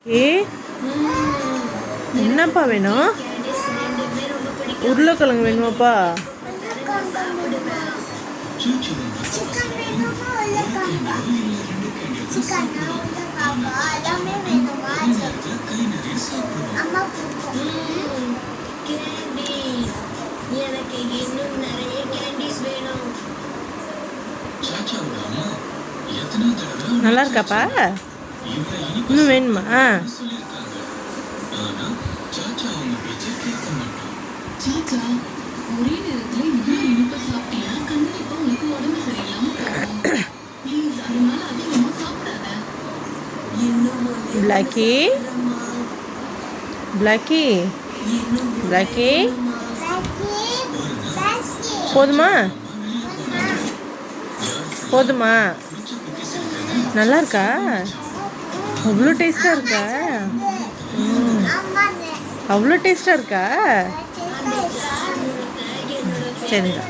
ஏ என்னப்பா வேணும்? உருளைக்கிழங்கு வேணுமாப்பா? எனக்கு இன்னும் நிறைய கேண்டீஸ் வேணும். நல்லா இருக்காப்பா? இன்னும் வேணுமா? சாச்சா, ஒரே நேரத்துல இவ்வளவு இனிப்பை சாப்பிட்டியா கண்டிப்பா உனக்கு உடம்பு சரியில்லாம போகும். ப்ளீஸ் அதனால அதிகமா சாப்பிடாத. பிளாக்கி பிளாக்கி பிளாக்கி போதுமா? போதுமா? நல்லா இருக்கா? அவ்வளோ டேஸ்டாக இருக்கா? அவ்வளோ டேஸ்டாக இருக்கா? சரிங்க.